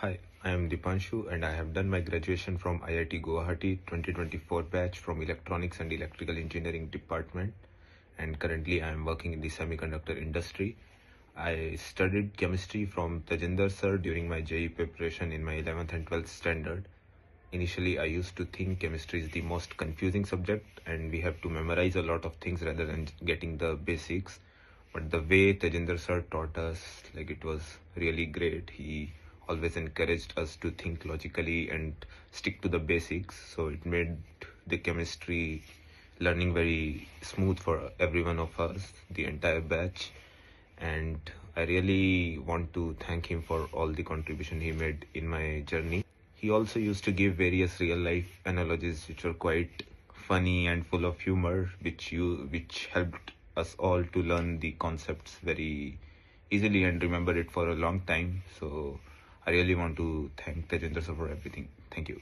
Hi, I am Dipanshu and I have done my graduation from IIT Guwahati 2024 batch from Electronics and Electrical Engineering Department, and currently I am working in the semiconductor industry. I studied chemistry from Tejinder sir during my JEE preparation in my 11th and 12th standard. Initially, I used to think chemistry is the most confusing subject and we have to memorize a lot of things rather than getting the basics. But the way Tejinder sir taught us, it was really great. He always encouraged us to think logically and stick to the basics. So it made the chemistry learning very smooth for every one of us, the entire batch. And I really want to thank him for all the contribution he made in my journey. He also used to give various real life analogies which were quite funny and full of humor, which helped us all to learn the concepts very easily and remember it for a long time. So I really want to thank Tejinder sir for everything. Thank you.